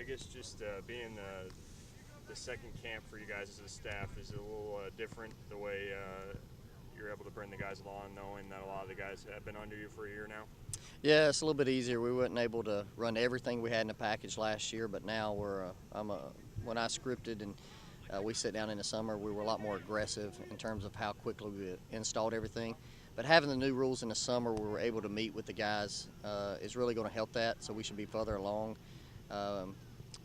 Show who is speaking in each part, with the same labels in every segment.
Speaker 1: I guess just being the second camp for you guys as a staff is a little different the way you're able to bring the guys along, knowing that a lot of the guys have been under you for a year now.
Speaker 2: Yeah, it's a little bit easier. We weren't able to run everything we had in the package last year, but now when I scripted and we sit down in the summer, we were a lot more aggressive in terms of how quickly we installed everything. But having the new rules in the summer, we were able to meet with the guys is really going to help that. So we should be further along. Um,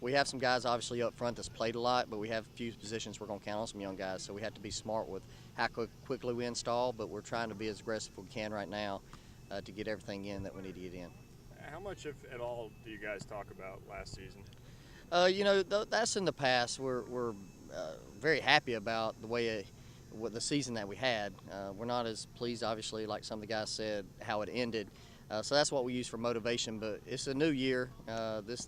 Speaker 2: we have some guys obviously up front that's played a lot, but we have a few positions we're going to count on some young guys. So we have to be smart with how quickly we install. But we're trying to be as aggressive as we can right now to get everything in that we need to get in.
Speaker 1: How much, if at all, do you guys talk about last season?
Speaker 2: That's in the past. We're very happy about the way what the season that we had. We're not as pleased, obviously, like some of the guys said, how it ended. So that's what we use for motivation. But it's a new year.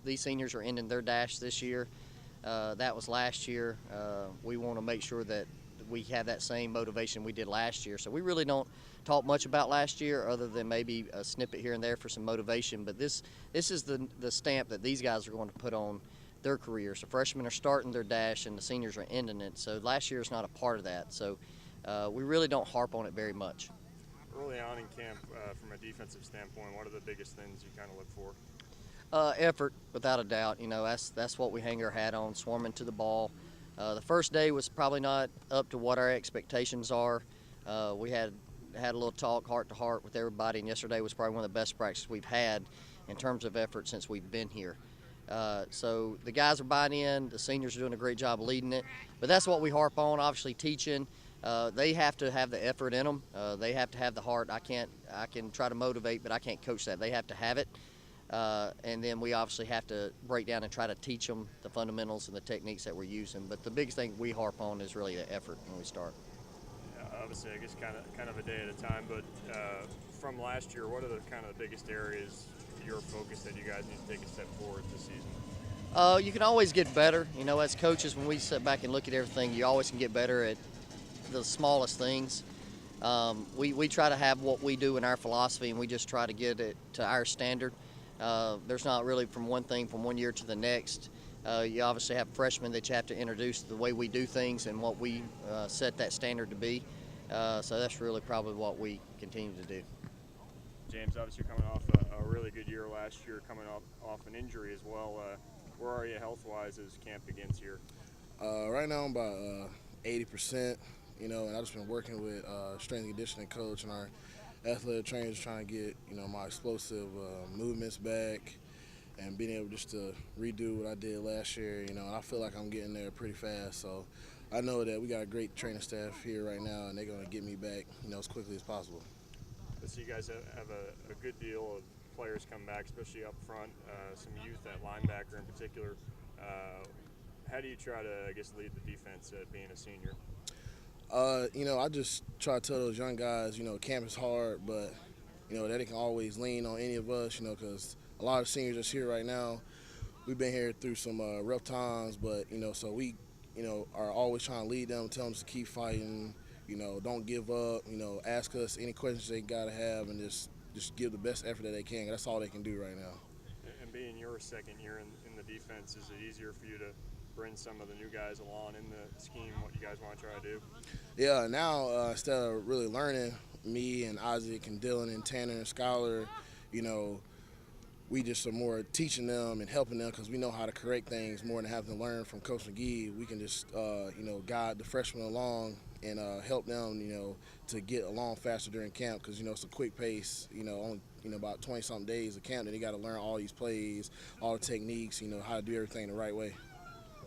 Speaker 2: These seniors are ending their dash this year. That was last year. We want to make sure that we have that same motivation we did last year. So we really don't talk much about last year other than maybe a snippet here and there for some motivation. But this is the stamp that these guys are going to put on their careers. The freshmen are starting their dash and the seniors are ending it. So last year is not a part of that. So we really don't harp on it very much.
Speaker 1: Early on in camp, from a defensive standpoint, what are the biggest things you kind of look for?
Speaker 2: Effort, without a doubt. That's what we hang our hat on, swarming to the ball. The first day was probably not up to what our expectations are. We had a little talk heart to heart with everybody, and yesterday was probably one of the best practices we've had in terms of effort since we've been here. So the guys are buying in, the seniors are doing a great job leading it, but that's what we harp on, obviously teaching. They have to have the effort in them. They have to have the heart. I can try to motivate, but I can't coach that. They have to have it. And then we obviously have to break down and try to teach them the fundamentals and the techniques that we're using. But the biggest thing we harp on is really the effort when we start.
Speaker 1: Obviously, I guess kind of a day at a time. But from last year, what are the kind of the biggest areas your focus that you guys need to take a step forward this season?
Speaker 2: You can always get better. As coaches, when we sit back and look at everything, you always can get better at the smallest things. We try to have what we do in our philosophy, and we just try to get it to our standard. There's not really from one year to the next. You obviously have freshmen that you have to introduce the way we do things and what we set that standard to be. So that's really probably what we continue to do.
Speaker 1: James, obviously you're coming off a really good year last year, coming off an injury as well. Where are you health-wise as camp begins here?
Speaker 3: Right now I'm about 80%, and I've just been working with strength and conditioning coach and our athletic trainers trying to get, my explosive movements back and being able just to redo what I did last year, and I feel like I'm getting there pretty fast. So I know that we got a great training staff here right now, and they're going to get me back, as quickly as possible.
Speaker 1: So you guys have a good deal of players come back, especially up front, some youth at linebacker in particular. How do you try to, I guess, lead the defense being a senior?
Speaker 3: I just try to tell those young guys, camp is hard, but, that they can always lean on any of us, because a lot of seniors that's here right now, we've been here through some rough times, but, so we, are always trying to lead them, tell them to keep fighting, don't give up, ask us any questions they got to have, and just give the best effort that they can. That's all they can do right now.
Speaker 1: And being your second year in the defense, is it easier for you to bring some of the new guys along in the scheme, what you guys want to try to do?
Speaker 3: Yeah, now instead of really learning, me and Isaac and Dylan and Tanner and Skylar, we just are more teaching them and helping them because we know how to correct things more than having to learn from Coach McGee. We can just, guide the freshmen along and help them, to get along faster during camp because, it's a quick pace, only, about 20-something days of camp, and they got to learn all these plays, all the techniques, how to do everything the right way.